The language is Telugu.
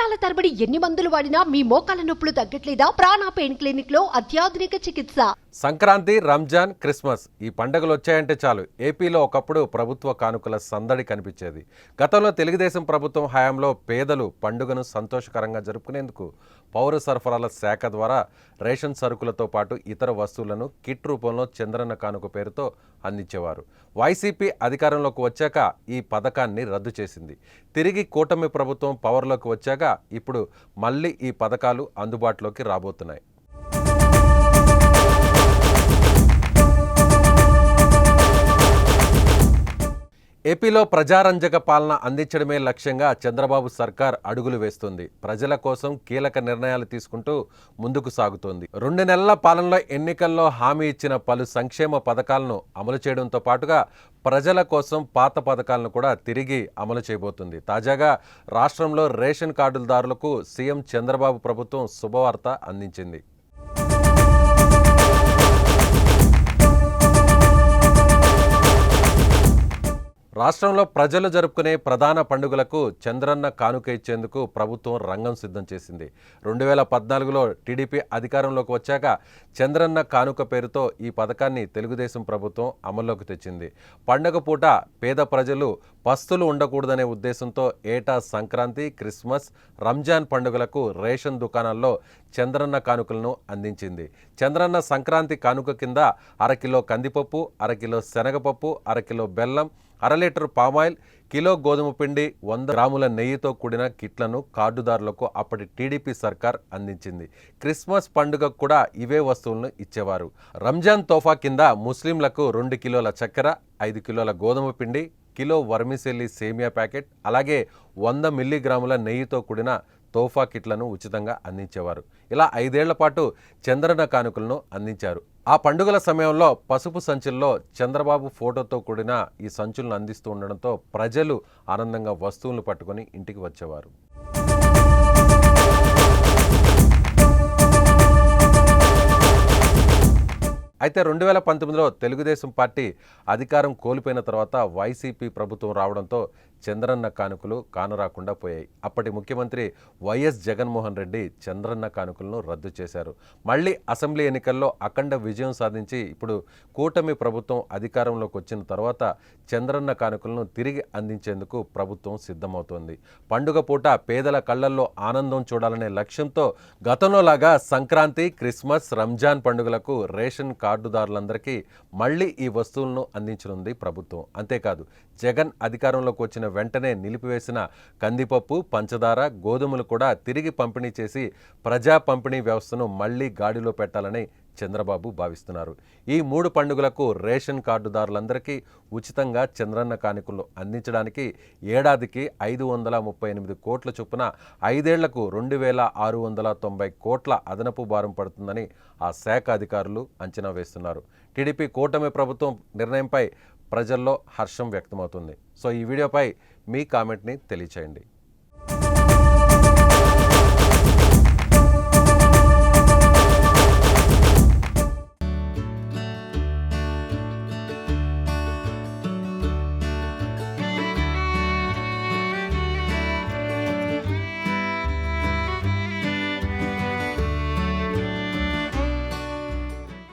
సంవత్సరాల తరబడి ఎన్ని మందులు వాడినా మీ మోకాల నొప్పులు తగ్గట్లేదా? ప్రాణ పెయిన్ క్లినిక్ లో అత్యాధునిక చికిత్స. సంక్రాంతి, రంజాన్, క్రిస్మస్ ఈ పండుగలు వచ్చాయంటే చాలు ఏపీలో ఒకప్పుడు ప్రభుత్వ కానుకల సందడి కనిపించేది. గతంలో తెలుగుదేశం ప్రభుత్వం హయాంలో పేదలు పండుగను సంతోషకరంగా జరుపుకునేందుకు పౌర సరఫరాల శాఖ ద్వారా రేషన్ సరుకులతో పాటు ఇతర వస్తువులను కిట్ రూపంలో చంద్రన్న కానుక పేరుతో అందించేవారు. వైసీపీ అధికారంలోకి వచ్చాక ఈ పథకాన్ని రద్దు చేసింది. తిరిగి కూటమి ప్రభుత్వం పవర్లోకి వచ్చాక ఇప్పుడు మళ్ళీ ఈ పథకాలు అందుబాటులోకి రాబోతున్నాయి. ఏపీలో ప్రజారంజక పాలన అందించడమే లక్ష్యంగా చంద్రబాబు సర్కార్ అడుగులు వేస్తుంది. ప్రజల కోసం కీలక నిర్ణయాలు తీసుకుంటూ ముందుకు సాగుతోంది. 2 నెలల పాలనలో ఎన్నికల్లో హామీ ఇచ్చిన పలు సంక్షేమ పథకాలను అమలు చేయడంతో పాటుగా ప్రజల కోసం పాత పథకాలను కూడా తిరిగి అమలు చేయబోతుంది. తాజాగా రాష్ట్రంలో రేషన్ కార్డుదారులకు సీఎం చంద్రబాబు ప్రభుత్వం శుభవార్త అందించింది. రాష్ట్రంలో ప్రజలు జరుపుకునే ప్రధాన పండుగలకు చంద్రన్న కానుక ఇచ్చేందుకు ప్రభుత్వం రంగం సిద్ధం చేసింది. 2014లో టీడీపీ అధికారంలోకి వచ్చాక చంద్రన్న కానుక పేరుతో ఈ పథకాన్ని తెలుగుదేశం ప్రభుత్వం అమల్లోకి తెచ్చింది. పండుగ పూట పేద ప్రజలు పస్తులు ఉండకూడదనే ఉద్దేశంతో ఏటా సంక్రాంతి, క్రిస్మస్, రంజాన్ పండుగలకు రేషన్ దుకాణాల్లో చంద్రన్న కానుకలను అందించింది. చంద్రన్న సంక్రాంతి కానుక కింద 1/2 కిలో కందిపప్పు, 1/2 కిలో శనగపప్పు, 1/2 కిలో బెల్లం, 1/2 లీటర్ పామాయిల్, కిలో గోధుమ పిండి, 100 గ్రాముల నెయ్యితో కూడిన కిట్లను కార్డుదారులకు అప్పటి టీడీపీ సర్కార్ అందించింది. క్రిస్మస్ పండుగకు కూడా ఇవే వస్తువులను ఇచ్చేవారు. రంజాన్ తోఫా కింద ముస్లింలకు 2 కిలోల చక్కెర, 5 కిలోల గోధుమ పిండి, కిలో వర్మిసెల్లి సేమియా ప్యాకెట్, అలాగే 100 మిల్లీగ్రాముల నెయ్యితో కూడిన తోఫా కిట్లను ఉచితంగా అందించేవారు. ఇలా 5 ఏళ్ల పాటు చంద్రన్న కానుకలను అందించారు. ఆ పండుగల సమయంలో పసుపు సంచుల్లో చంద్రబాబు ఫోటోతో కూడిన ఈ సంచులను అందిస్తూ ఉండడంతో ప్రజలు ఆనందంగా వస్తువులను పట్టుకొని ఇంటికి వచ్చేవారు. అయితే 2019లో తెలుగుదేశం పార్టీ అధికారం కోల్పోయిన తర్వాత వైసీపీ ప్రభుత్వం రావడంతో చంద్రన్న కానుకలు కానరాకుండా పోయాయి. అప్పటి ముఖ్యమంత్రి వైఎస్ జగన్మోహన్ రెడ్డి చంద్రన్న కానుకలను రద్దు చేశారు. మళ్ళీ అసెంబ్లీ ఎన్నికల్లో అఖండ విజయం సాధించి ఇప్పుడు కూటమి ప్రభుత్వం అధికారంలోకి వచ్చిన తర్వాత చంద్రన్న కానుకలను తిరిగి అందించేందుకు ప్రభుత్వం సిద్ధమవుతోంది. పండుగ పూట పేదల కళ్లల్లో ఆనందం చూడాలనే లక్ష్యంతో గతంలోలాగా సంక్రాంతి, క్రిస్మస్, రంజాన్ పండుగలకు రేషన్ కార్డుదారులందరికీ మళ్ళీ ఈ వస్తువులను అందించనుంది ప్రభుత్వం. అంతేకాదు జగన్ అధికారంలోకి వచ్చిన వెంటనే నిలిపివేసిన కందిపప్పు, పంచదార, గోధుమలు కూడా తిరిగి పంపిణీ చేసి ప్రజా పంపిణీ వ్యవస్థను మళ్లీ గాడిలో పెట్టాలని చంద్రబాబు భావిస్తున్నారు. ఈ 3 పండుగలకు రేషన్ కార్డుదారులందరికీ ఉచితంగా చంద్రన్న కానుకలు అందించడానికి ఏడాదికి 538 కోట్ల చొప్పున 5 ఏళ్లకు 2690 కోట్ల అదనపు భారం పడుతుందని ఆ శాఖ అధికారులు అంచనా వేస్తున్నారు. టీడీపీ కూటమి ప్రభుత్వం నిర్ణయంపై ప్రజల్లో హర్షం వ్యక్తమవుతుంది. సో ఈ వీడియోపై మీ కామెంట్ని తెలియచేయండి.